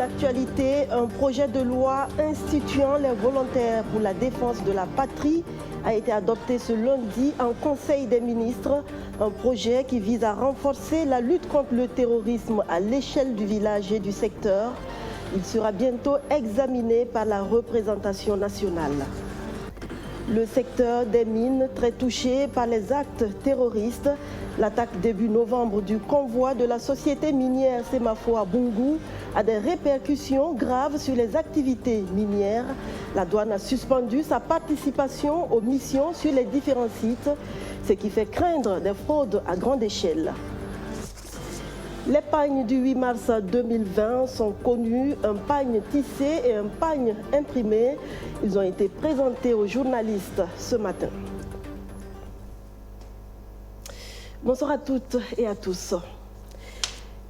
l'actualité, un projet de loi instituant les volontaires pour la défense de la patrie a été adopté ce lundi en Conseil des ministres. Un projet qui vise à renforcer la lutte contre le terrorisme à l'échelle du village et du secteur. Il sera bientôt examiné par la représentation nationale. Le secteur des mines, très touché par les actes terroristes. L'attaque début novembre du convoi de la société minière Semafo à Boungou a des répercussions graves sur les activités minières. La douane a suspendu sa participation aux missions sur les différents sites, ce qui fait craindre des fraudes à grande échelle. Les pagnes du 8 mars 2020 sont connues, un pagne tissé et un pagne imprimé. Ils ont été présentés aux journalistes ce matin. Bonsoir à toutes et à tous.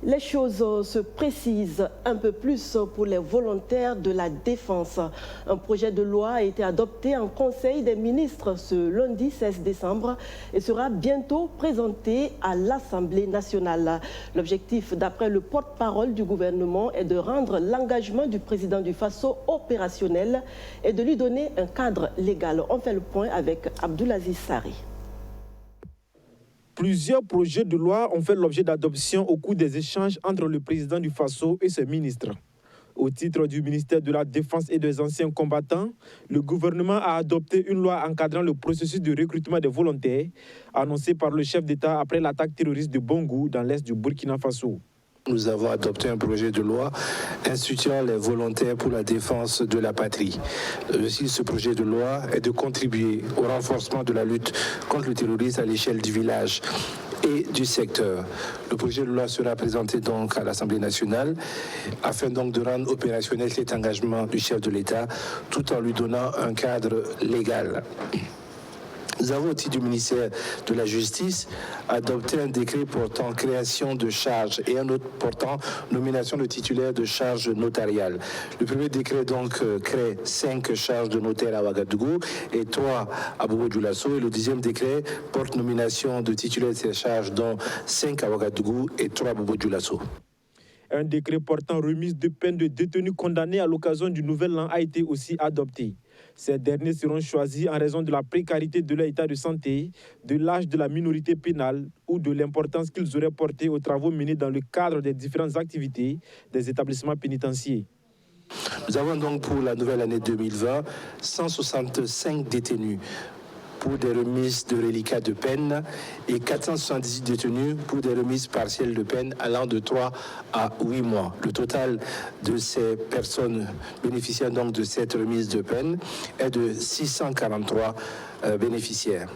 Les choses se précisent un peu plus pour les volontaires de la défense. Un projet de loi a été adopté en Conseil des ministres ce lundi 16 décembre et sera bientôt présenté à l'Assemblée nationale. L'objectif, d'après le porte-parole du gouvernement, est de rendre l'engagement du président du Faso opérationnel et de lui donner un cadre légal. On fait le point avec Abdoulaziz Sari. Plusieurs projets de loi ont fait l'objet d'adoption au cours des échanges entre le président du Faso et ses ministres. Au titre du ministère de la Défense et des anciens combattants, le gouvernement a adopté une loi encadrant le processus de recrutement des volontaires, annoncé par le chef d'État après l'attaque terroriste de Boungou dans l'est du Burkina Faso. Nous avons adopté un projet de loi instituant les volontaires pour la défense de la patrie. Ce projet de loi est de contribuer au renforcement de la lutte contre le terrorisme à l'échelle du village et du secteur. Le projet de loi sera présenté donc à l'Assemblée nationale afin donc de rendre opérationnel cet engagement du chef de l'État tout en lui donnant un cadre légal. Nous avons au titre du ministère de la Justice adopté un décret portant création de charges et un autre portant nomination de titulaires de charges notariales. Le premier décret donc crée 5 charges de notaire à Ouagadougou et 3 à Bobo-Dioulasso. Et le deuxième décret porte nomination de titulaires de ces charges dont 5 à Ouagadougou et 3 à Bobo-Dioulasso. Un décret portant remise de peine de détenus condamnés à l'occasion du Nouvel An a été aussi adopté. Ces derniers seront choisis en raison de la précarité de leur état de santé, de l'âge de la minorité pénale ou de l'importance qu'ils auraient portée aux travaux menés dans le cadre des différentes activités des établissements pénitentiaires. Nous avons donc pour la nouvelle année 2020 165 détenus pour des remises de reliquats de peine et 478 détenus pour des remises partielles de peine allant de 3 à 8 mois. Le total de ces personnes bénéficiant donc de cette remise de peine est de 643 bénéficiaires.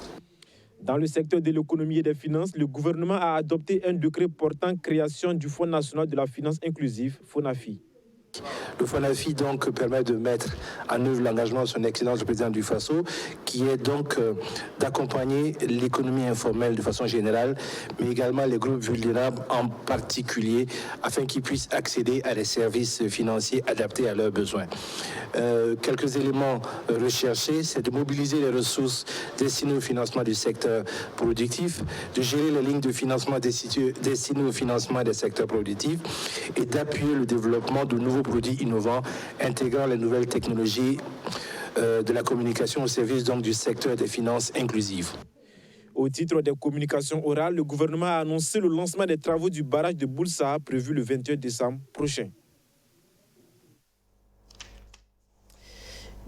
Dans le secteur de l'économie et des finances, le gouvernement a adopté un décret portant création du Fonds national de la finance inclusive, FONAFI. Le FONAFI donc permet de mettre en œuvre l'engagement de son Excellence le président du Faso, qui est donc d'accompagner l'économie informelle de façon générale, mais également les groupes vulnérables en particulier, afin qu'ils puissent accéder à des services financiers adaptés à leurs besoins. Quelques éléments recherchés, c'est de mobiliser les ressources destinées au financement du secteur productif, de gérer les lignes de financement destinées au financement des secteurs productifs et d'appuyer le développement de nouveaux produits innovants intégrant les nouvelles technologies de la communication au service donc du secteur des finances inclusives. Au titre des communications orales, le gouvernement a annoncé le lancement des travaux du barrage de Boulsa prévu le 21 décembre prochain.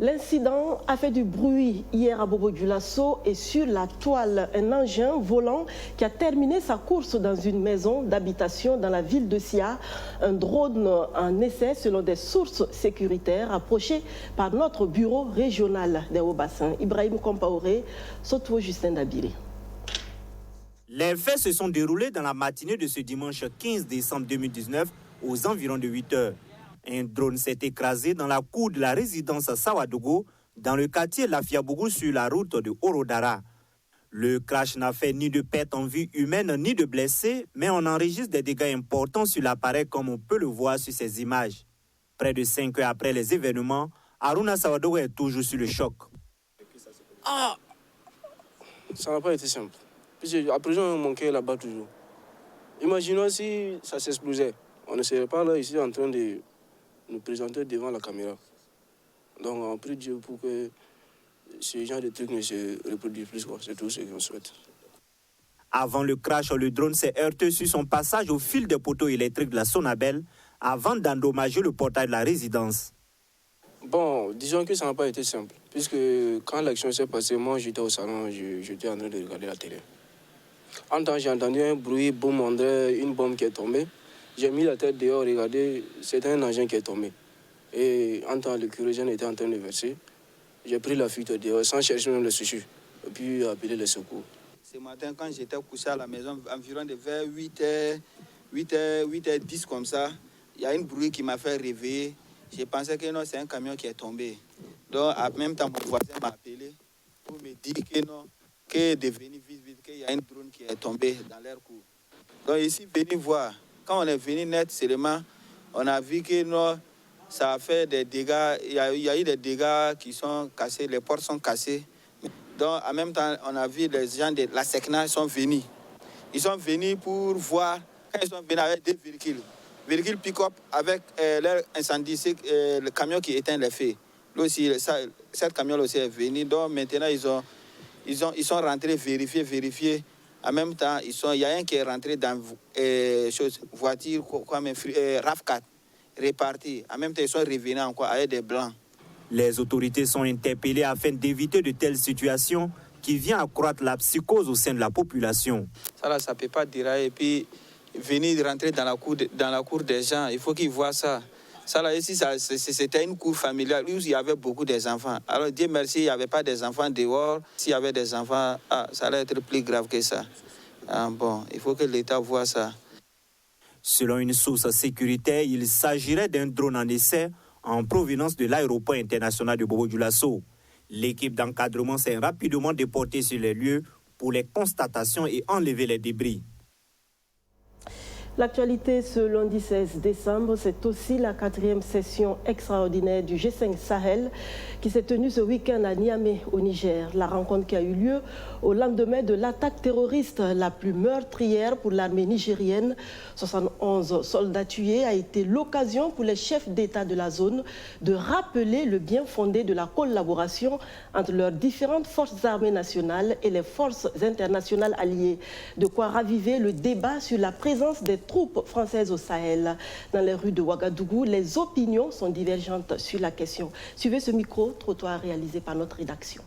L'incident a fait du bruit hier à Bobo-Dioulasso et sur la toile, un engin volant qui a terminé sa course dans une maison d'habitation dans la ville de Sia. Un drone en essai selon des sources sécuritaires approché par notre bureau régional des Hauts-Bassins. Ibrahim Compaoré, Soto Justin Dabiri. Les faits se sont déroulés dans la matinée de ce dimanche 15 décembre 2019 aux environs de 8 heures. Un drone s'est écrasé dans la cour de la résidence Sawadogo, dans le quartier Lafiabougou sur la route de Orodara. Le crash n'a fait ni de perte en vie humaine ni de blessés, mais on enregistre des dégâts importants sur l'appareil comme on peut le voir sur ces images. Près de 5 heures après les événements, Aruna Sawadogo est toujours sur le choc. Ça n'a pas été simple. Après, j'ai manqué là-bas toujours. Imaginons si ça s'explosait. On ne serait pas là ici en train de nous présenter devant la caméra. Donc on prie Dieu pour que ce genre de trucs ne se reproduisent plus. C'est tout ce qu'on souhaite. Avant le crash, le drone s'est heurté sur son passage au fil des poteaux électriques de la Sonabel avant d'endommager le portail de la résidence. Bon, disons que ça n'a pas été simple. Puisque quand l'action s'est passée, moi j'étais au salon, j'étais en train de regarder la télé. En temps, j'ai entendu un bruit, boum, on dirait une bombe qui est tombée. J'ai mis la tête dehors, regardé, c'était un engin qui est tombé. Et en temps, le kérosène était en train de verser. J'ai pris la fuite dehors sans chercher même le secours. Et puis appeler les secours. Ce matin, quand j'étais couché à la maison, environ vers 8h10 comme ça, il y a un bruit qui m'a fait réveiller. J'ai pensé que non, c'est un camion qui est tombé. Donc, en même temps, mon voisin m'a appelé pour me dire que non, que de venir vite, qu'il y a un drone qui est tombé dans leur cour. Donc, ici, venez voir. Quand on est venu net seulement, on a vu que non, ça a fait des dégâts. Il y a eu des dégâts qui sont cassés, les portes sont cassées. Donc, en même temps, on a vu les gens de la SECNA sont venus. Ils sont venus pour voir, quand ils sont venus avec des véhicules pick-up avec leur incendie, c'est le camion qui éteint les feux. Là aussi, cette camion aussi est venu. Donc, maintenant, ils sont rentrés vérifier. En même temps, il y a un qui est rentré dans voiture, RAV4, réparti. En même temps, ils sont revenus encore avec des blancs. Les autorités sont interpellées afin d'éviter de telles situations qui viennent accroître la psychose au sein de la population. Ça ne peut pas dérailler et puis venir rentrer dans la cour des gens. Il faut qu'ils voient ça. Ça là, ici, c'était une cour familiale où il y avait beaucoup d'enfants. Alors Dieu merci, il n'y avait pas des enfants dehors. S'il y avait des enfants, ça allait être plus grave que ça. Bon, il faut que l'État voit ça. Selon une source sécuritaire, il s'agirait d'un drone en essai en provenance de l'aéroport international de Bobo-Dioulasso. L'équipe d'encadrement s'est rapidement déportée sur les lieux pour les constatations et enlever les débris. L'actualité ce lundi 16 décembre, c'est aussi la 4e session extraordinaire du G5 Sahel qui s'est tenue ce week-end à Niamey au Niger. La rencontre qui a eu lieu au lendemain de l'attaque terroriste la plus meurtrière pour l'armée nigérienne. 71 soldats tués a été l'occasion pour les chefs d'État de la zone de rappeler le bien fondé de la collaboration entre leurs différentes forces armées nationales et les forces internationales alliées. De quoi raviver le débat sur la présence des troupes françaises au Sahel. Dans les rues de Ouagadougou, les opinions sont divergentes sur la question. Suivez ce micro-trottoir réalisé par notre rédaction.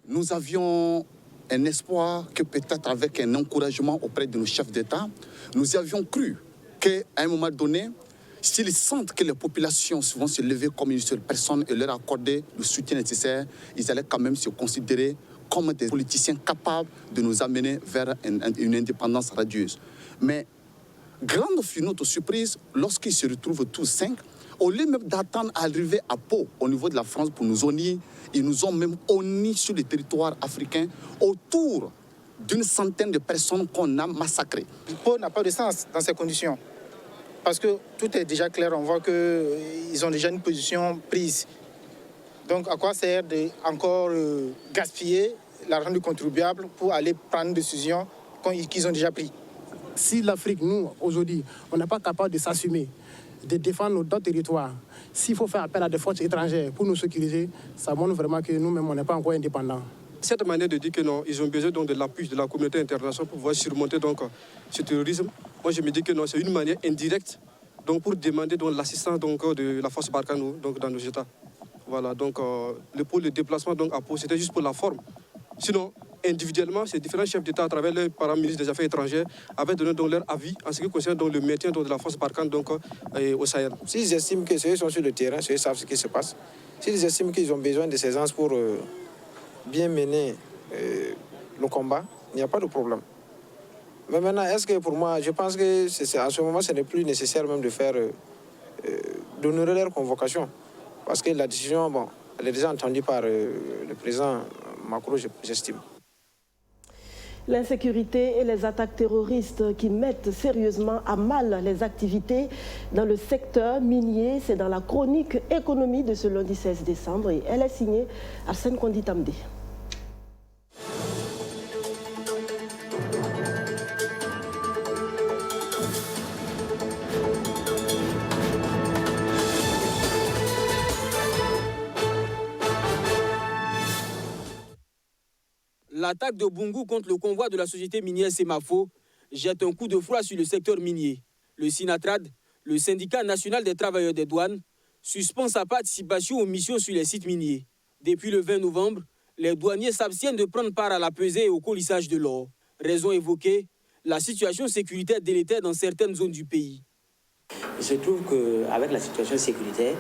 Nous avions un espoir que peut-être avec un encouragement auprès de nos chefs d'État, nous avions cru qu'à un moment donné, s'ils sentent que les populations vont se lever comme une seule personne et leur accorder le soutien nécessaire, ils allaient quand même se considérer comme des politiciens capables de nous amener vers une indépendance radieuse. Mais grande fut notre surprise lorsqu'ils se retrouvent tous 5. Au lieu même d'attendre à arriver à Pau, au niveau de la France, pour nous honir, ils nous ont même honnis sur le territoire africain autour d'une centaine de personnes qu'on a massacrées. Pau n'a pas de sens dans ces conditions. Parce que tout est déjà clair, on voit qu'ils ont déjà une position prise. Donc à quoi sert de encore gaspiller l'argent du contribuable pour aller prendre une décision qu'ils ont déjà prise? Si l'Afrique, nous, aujourd'hui, on n'est pas capable de s'assumer, de défendre notre territoire, s'il faut faire appel à des forces étrangères pour nous sécuriser, ça montre vraiment que nous-mêmes, on n'est pas encore indépendants. Cette manière de dire que non, ils ont besoin donc de l'appui de la communauté internationale pour pouvoir surmonter donc ce terrorisme, moi je me dis que non, c'est une manière indirecte donc pour demander donc l'assistance donc de la force Barkhane donc dans nos États. Voilà, donc pour le déplacement donc à Pau, c'était juste pour la forme. Sinon, individuellement, ces différents chefs d'État à travers le ministre des Affaires étrangères avaient donné donc leur avis en ce qui concerne donc le maintien donc, de la force Barkhane donc au Sahel. S'ils estiment que ceux sont sur le terrain, ceux savent ce qui se passe. S'ils estiment qu'ils ont besoin de ces gens pour bien mener le combat, il n'y a pas de problème. Mais maintenant, est-ce que pour moi, je pense que à ce moment, ce n'est plus nécessaire même de faire d'honorer leur convocation. Parce que la décision, bon, elle est déjà entendue par le président Macron, j'estime. L'insécurité et les attaques terroristes qui mettent sérieusement à mal les activités dans le secteur minier, c'est dans la chronique économie de ce lundi 16 décembre et elle est signée Arsène Konditamdi. L'attaque de Bungu contre le convoi de la société minière Semafo jette un coup de froid sur le secteur minier. Le Sinatrad, le syndicat national des travailleurs des douanes, suspend sa participation aux missions sur les sites miniers. Depuis le 20 novembre, les douaniers s'abstiennent de prendre part à la pesée et au colissage de l'or. Raison évoquée, la situation sécuritaire délétère dans certaines zones du pays. Il se trouve qu'avec la situation sécuritaire,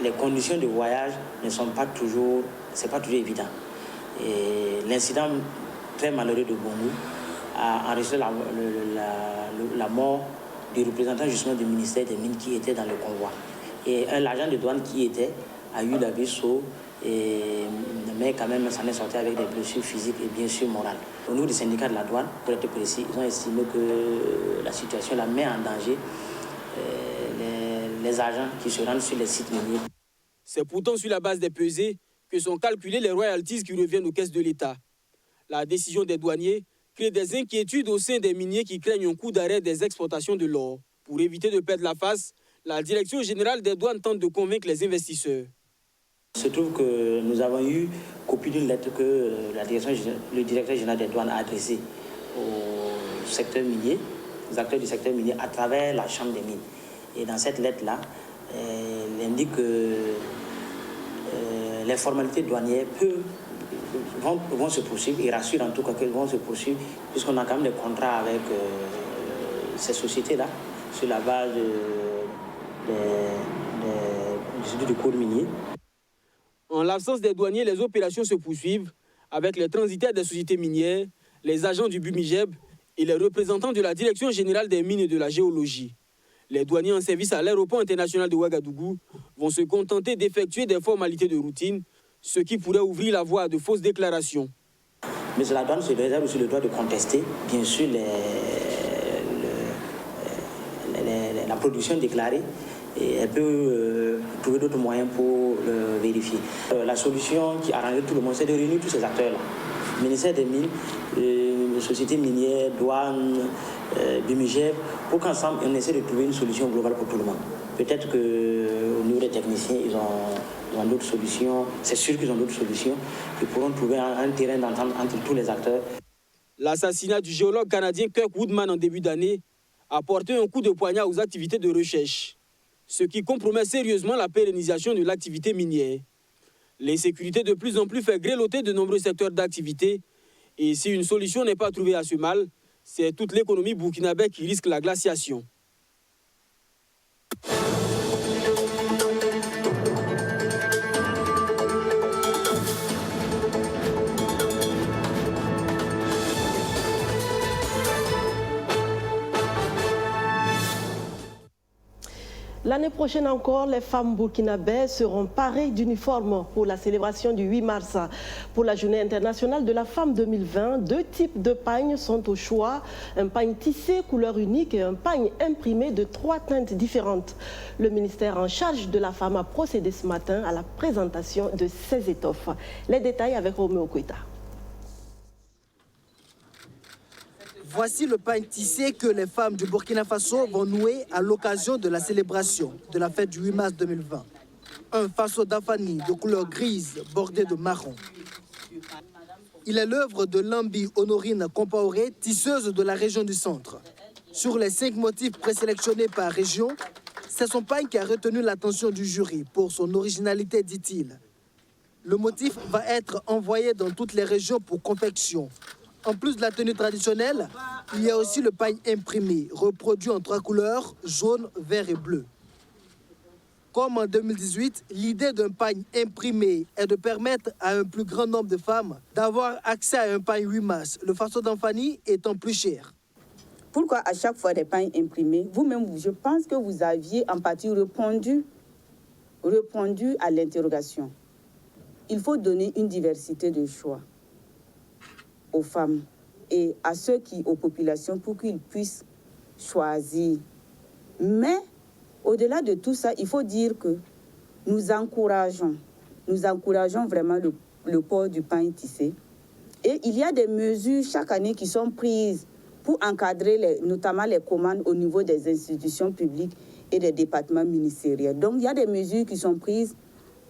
les conditions de voyage ne sont pas toujours, évident. Et l'incident très malheureux de Bungu a enregistré la mort du représentant justement du ministère des Mines qui était dans le convoi. Et l'agent de douane qui était a eu la vie sauve, mais quand même s'en est sorti avec des blessures physiques et bien sûr morales. Au niveau du syndicat de la douane, pour être précis, ils ont estimé que la situation la met en danger les agents qui se rendent sur les sites miniers. C'est pourtant sur la base des pesées que sont calculées les royalties qui reviennent aux caisses de l'État. La décision des douaniers crée des inquiétudes au sein des miniers qui craignent un coup d'arrêt des exportations de l'or. Pour éviter de perdre la face, la Direction générale des douanes tente de convaincre les investisseurs. Il se trouve que nous avons eu copie d'une lettre que le directeur général des douanes a adressée au secteur minier, aux acteurs du secteur minier à travers la Chambre des mines. Et dans cette lettre-là, il indique que les formalités douanières vont se poursuivre, et rassure en tout cas qu'elles vont se poursuivre, puisqu'on a quand même des contrats avec ces sociétés-là, sur la base du code minier. En l'absence des douaniers, les opérations se poursuivent avec les transitaires des sociétés minières, les agents du BUMIGEB et les représentants de la Direction générale des mines et de la géologie. Les douaniers en service à l'aéroport international de Ouagadougou vont se contenter d'effectuer des formalités de routine, ce qui pourrait ouvrir la voie à de fausses déclarations. Mais la douane se réserve aussi le droit de contester, bien sûr, la production déclarée, et elle peut trouver d'autres moyens pour le vérifier. La solution qui arrange tout le monde, c'est de réunir tous ces acteurs-là. Le ministère des Mines, les sociétés minières, douanes, BUMIGEB, pour qu'ensemble on essaie de trouver une solution globale pour tout le monde. Peut-être qu'au niveau des techniciens, ils ont d'autres solutions. C'est sûr qu'ils ont d'autres solutions. Ils pourront trouver un terrain d'entente entre tous les acteurs. L'assassinat du géologue canadien Kirk Woodman en début d'année a porté un coup de poignard aux activités de recherche, ce qui compromet sérieusement la pérennisation de l'activité minière. L'insécurité de plus en plus fait grelotter de nombreux secteurs d'activité. Et si une solution n'est pas trouvée à ce mal, c'est toute l'économie burkinabé qui risque la glaciation. L'année prochaine encore, les femmes burkinabées seront parées d'uniformes pour la célébration du 8 mars. Pour la Journée internationale de la femme 2020, 2 types de pagnes sont au choix. Un pagne tissé couleur unique et un pagne imprimé de 3 teintes différentes. Le ministère en charge de la femme a procédé ce matin à la présentation de ces étoffes. Les détails avec Roméo Koita. Voici le pagne tissé que les femmes du Burkina Faso vont nouer à l'occasion de la célébration de la fête du 8 mars 2020. Un faso d'Afani de couleur grise bordé de marron. Il est l'œuvre de Lambi Honorine Compaoré, tisseuse de la région du centre. Sur les 5 motifs présélectionnés par région, c'est son pagne qui a retenu l'attention du jury pour son originalité, dit-il. Le motif va être envoyé dans toutes les régions pour confection. En plus de la tenue traditionnelle, il y a aussi le pagne imprimé, reproduit en 3 couleurs, jaune, vert et bleu. Comme en 2018, l'idée d'un pagne imprimé est de permettre à un plus grand nombre de femmes d'avoir accès à un pagne 8 mars, le faso d'Anfani étant plus cher. Pourquoi à chaque fois des pagnes imprimés? Vous-même, je pense que vous aviez en partie répondu à l'interrogation. Il faut donner une diversité de choix aux femmes et à aux populations pour qu'ils puissent choisir. Mais au-delà de tout ça, il faut dire que nous encourageons vraiment le port du pagne tissé. Et il y a des mesures chaque année qui sont prises pour encadrer notamment les commandes au niveau des institutions publiques et des départements ministériels. Donc il y a des mesures qui sont prises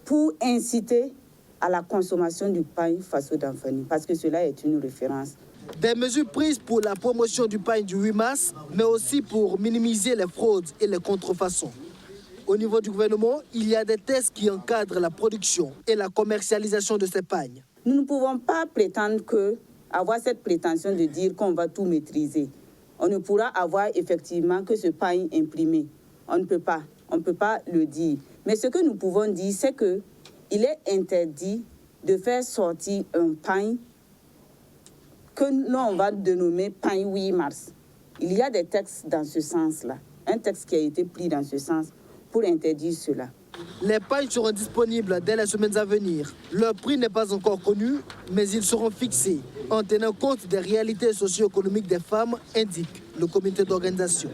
pour inciter à la consommation du pain Faso d'Anfani, parce que cela est une référence. Des mesures prises pour la promotion du pain du 8 mars, mais aussi pour minimiser les fraudes et les contrefaçons. Au niveau du gouvernement, il y a des tests qui encadrent la production et la commercialisation de ces pains. Nous ne pouvons pas avoir cette prétention de dire qu'on va tout maîtriser. On ne pourra avoir effectivement que ce pain imprimé. On ne peut pas le dire. Mais ce que nous pouvons dire, c'est qu'il est interdit de faire sortir un pain que nous, on va dénommer pain 8 mars. Il y a des textes dans ce sens-là. Un texte qui a été pris dans ce sens pour interdire cela. Les pains seront disponibles dès les semaines à venir. Leur prix n'est pas encore connu, mais ils seront fixés en tenant compte des réalités socio-économiques des femmes, indique le comité d'organisation.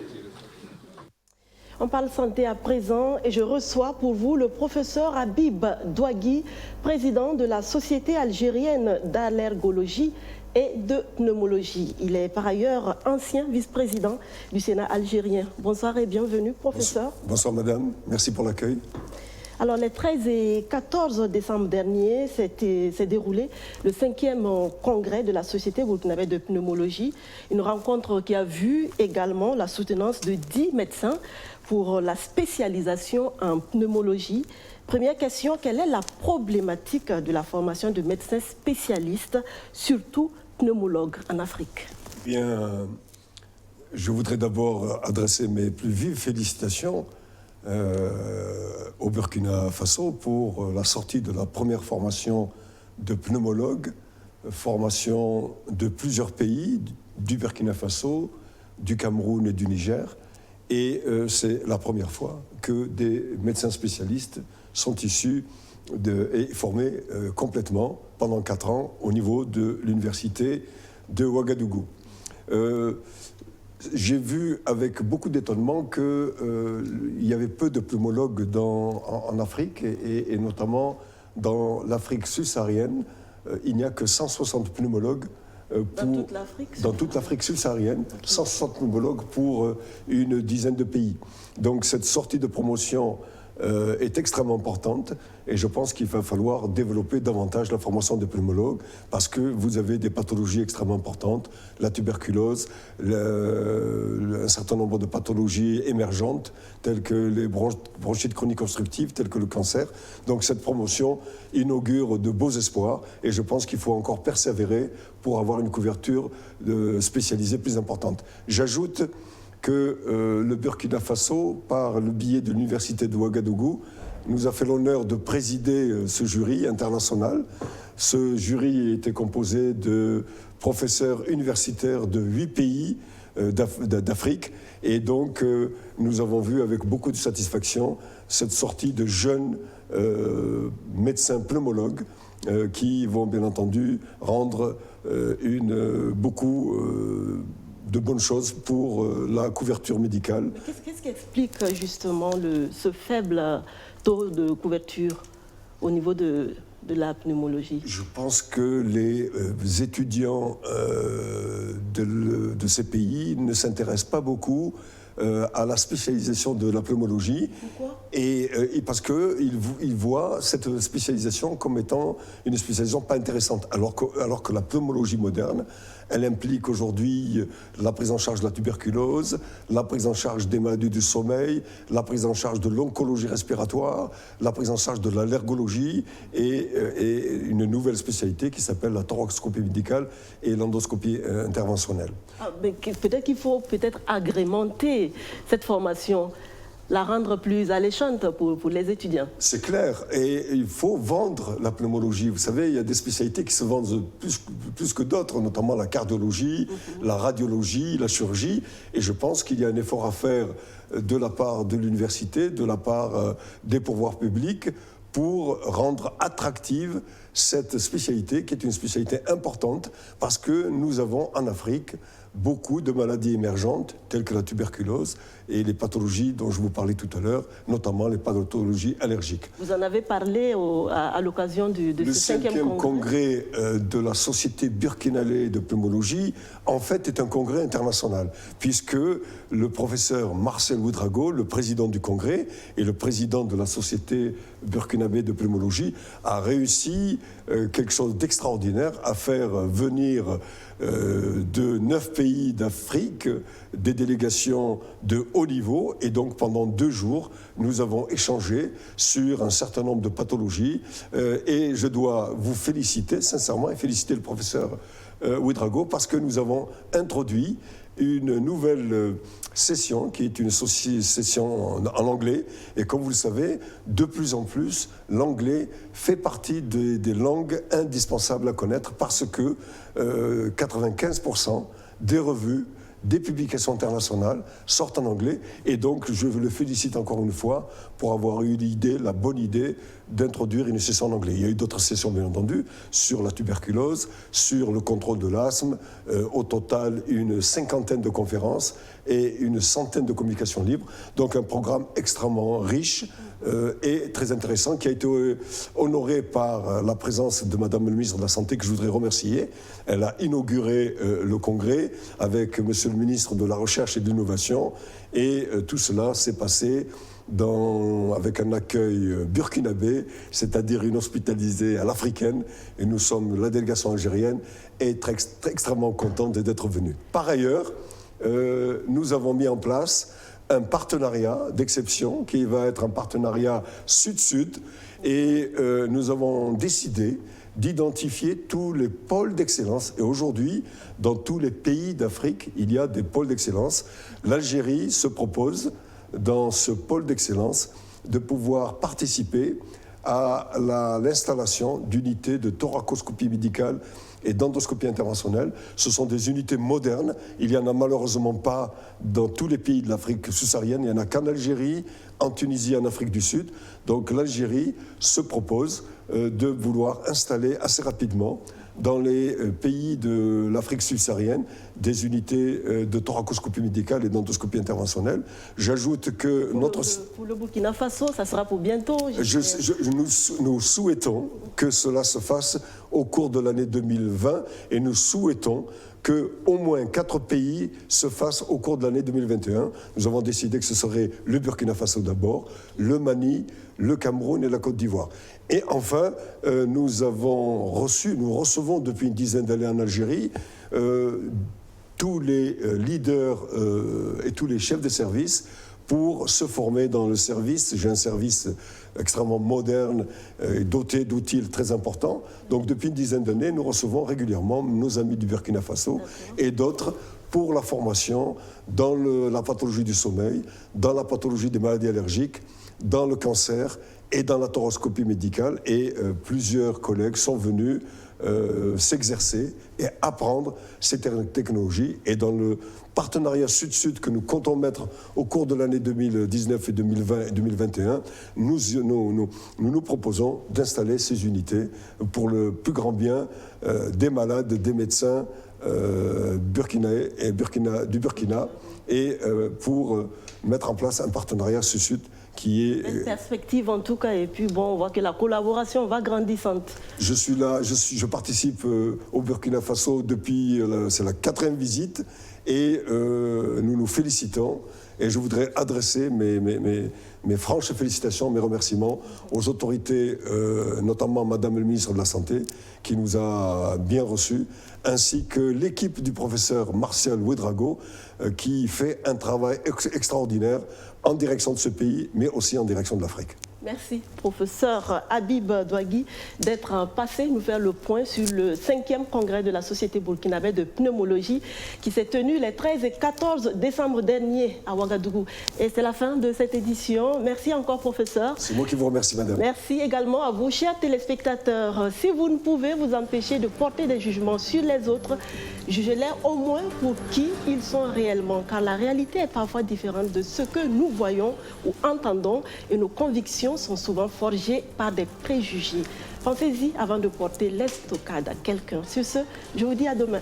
On parle santé à présent et je reçois pour vous le professeur Habib Douagui, président de la Société algérienne d'allergologie et de pneumologie. Il est par ailleurs ancien vice-président du Sénat algérien. Bonsoir et bienvenue, professeur. Bonsoir madame, merci pour l'accueil. Alors, les 13 et 14 décembre dernier, s'est déroulé le 5e congrès de la Société burkinabé de pneumologie. Une rencontre qui a vu également la soutenance de 10 médecins pour la spécialisation en pneumologie. Première question, quelle est la problématique de la formation de médecins spécialistes, surtout pneumologues en Afrique? Bien, je voudrais d'abord adresser mes plus vives félicitations au Burkina Faso pour la sortie de la première formation de pneumologues, formation de plusieurs pays, du Burkina Faso, du Cameroun et du Niger. Et c'est la première fois que des médecins spécialistes sont issus et formés complètement pendant 4 ans au niveau de l'université de Ouagadougou. J'ai vu avec beaucoup d'étonnement qu'il y avait peu de pneumologues en Afrique et notamment dans l'Afrique subsaharienne. Il n'y a que 160 pneumologues dans toute l'Afrique subsaharienne, 160 pneumologues pour une dizaine de pays. Donc cette sortie de promotion est extrêmement importante et je pense qu'il va falloir développer davantage la formation des pneumologues parce que vous avez des pathologies extrêmement importantes, la tuberculose, un certain nombre de pathologies émergentes telles que les bronchites chroniques obstructives, telles que le cancer. Donc cette promotion inaugure de beaux espoirs et je pense qu'il faut encore persévérer pour avoir une couverture spécialisée plus importante. J'ajoute que le Burkina Faso, par le biais de l'université de Ouagadougou, nous a fait l'honneur de présider ce jury international. Ce jury était composé de professeurs universitaires de 8 pays d'Afrique. Et donc, nous avons vu avec beaucoup de satisfaction cette sortie de jeunes médecins pneumologues qui vont bien entendu rendre beaucoup de bonnes choses pour la couverture médicale. Qu'est-ce qui explique justement ce faible taux de couverture au niveau de la pneumologie? Je pense que les étudiants de ces pays ne s'intéressent pas beaucoup à la spécialisation de la pneumologie. Pourquoi ? Et parce qu'ils voient cette spécialisation comme étant une spécialisation pas intéressante, alors que la pneumologie moderne, elle implique aujourd'hui la prise en charge de la tuberculose, la prise en charge des maladies du sommeil, la prise en charge de l'oncologie respiratoire, la prise en charge de l'allergologie et une nouvelle spécialité qui s'appelle la thoracoscopie médicale et l'endoscopie interventionnelle. Peut-être qu'il faut agrémenter cette formation, la rendre plus alléchante pour les étudiants. C'est clair, et il faut vendre la pneumologie. Vous savez, il y a des spécialités qui se vendent plus que d'autres, notamment la cardiologie, la radiologie, la chirurgie, et je pense qu'il y a un effort à faire de la part de l'université, de la part des pouvoirs publics, pour rendre attractive cette spécialité, qui est une spécialité importante, parce que nous avons en Afrique beaucoup de maladies émergentes, telles que la tuberculose et les pathologies dont je vous parlais tout à l'heure, notamment les pathologies allergiques. Vous en avez parlé à l'occasion de ce 5e congrès de la Société burkinabé de pneumologie, en fait, est un congrès international, puisque le professeur Marcel Ouedraogo, le président du congrès et le président de la Société burkinabé de pneumologie, a réussi quelque chose d'extraordinaire, à faire venir de 9 pays d'Afrique des délégations de haut niveau. Et donc pendant 2 jours, nous avons échangé sur un certain nombre de pathologies. Et je dois vous féliciter sincèrement et féliciter le professeur Ouédraogo parce que nous avons introduit une nouvelle session qui est une session en anglais. Et comme vous le savez, de plus en plus, l'anglais fait partie des langues indispensables à connaître parce que 95% des revues, des publications internationales sortent en anglais. Et donc, je le félicite encore une fois pour avoir eu l'idée, la bonne idée d'introduire une session en anglais. Il y a eu d'autres sessions, bien entendu, sur la tuberculose, sur le contrôle de l'asthme. Au total, une 50aine de conférences et une 100aine de communications libres. Donc, un programme extrêmement riche et très intéressant qui a été honoré par la présence de Madame le ministre de la Santé, que je voudrais remercier. Elle a inauguré le congrès avec Monsieur le ministre de la Recherche et de l'Innovation. Et tout cela s'est passé avec un accueil burkinabé, c'est-à-dire une hospitalisée à l'africaine. Et nous sommes, la délégation algérienne, est extrêmement contente d'être venue. Par ailleurs, nous avons mis en place un partenariat d'exception qui va être un partenariat sud-sud. Et nous avons décidé d'identifier tous les pôles d'excellence. Et aujourd'hui, dans tous les pays d'Afrique, il y a des pôles d'excellence. L'Algérie se propose, dans ce pôle d'excellence, de pouvoir participer à l'installation d'unités de thoracoscopie médicale et d'endoscopie interventionnelle. Ce sont des unités modernes. Il n'y en a malheureusement pas dans tous les pays de l'Afrique subsaharienne. Il n'y en a qu'en Algérie, en Tunisie, en Afrique du Sud. Donc l'Algérie se propose de vouloir installer assez rapidement dans les pays de l'Afrique subsaharienne des unités de thoracoscopie médicale et d'endoscopie interventionnelle. J'ajoute que pour le Burkina Faso, ça sera pour bientôt. Nous souhaitons que cela se fasse au cours de l'année 2020 et nous souhaitons qu'au moins 4 pays se fassent au cours de l'année 2021. Nous avons décidé que ce serait le Burkina Faso d'abord, le Mali, le Cameroun et la Côte d'Ivoire. Et enfin, nous recevons depuis une dizaine d'années en Algérie tous les leaders et tous les chefs de service pour se former dans le service. J'ai un service extrêmement moderne, doté d'outils très importants. Donc depuis une dizaine d'années, nous recevons régulièrement nos amis du Burkina Faso et d'autres pour la formation dans la pathologie du sommeil, dans la pathologie des maladies allergiques, dans le cancer et dans la thoracoscopie médicale. Et plusieurs collègues sont venus s'exercer et apprendre ces technologies. Et dans le partenariat Sud-Sud que nous comptons mettre au cours de l'année 2019 et 2020 et 2021, nous proposons d'installer ces unités pour le plus grand bien des malades, des médecins burkinais et du Burkina et pour mettre en place un partenariat Sud-Sud qui est... Une perspective en tout cas, et puis bon, on voit que la collaboration va grandissante. Je suis là, je participe au Burkina Faso depuis, c'est la 4e visite, et nous nous félicitons. Et je voudrais adresser mes franches félicitations, mes remerciements aux autorités, notamment Madame le ministre de la Santé, qui nous a bien reçus, ainsi que l'équipe du professeur Martial Ouédraogo, qui fait un travail extraordinaire en direction de ce pays, mais aussi en direction de l'Afrique. Merci, professeur Habib Douagui, d'être passé nous faire le point sur le 5e congrès de la Société burkinabé de pneumologie qui s'est tenu les 13 et 14 décembre dernier à Ouagadougou. Et c'est la fin de cette édition. Merci encore, professeur. C'est moi qui vous remercie, madame. Merci également à vous, chers téléspectateurs. Si vous ne pouvez vous empêcher de porter des jugements sur les autres, jugez-les au moins pour qui ils sont réellement, car la réalité est parfois différente de ce que nous voyons ou entendons et nos convictions sont souvent forgées par des préjugés. Pensez-y avant de porter l'estocade à quelqu'un. Sur ce, je vous dis à demain.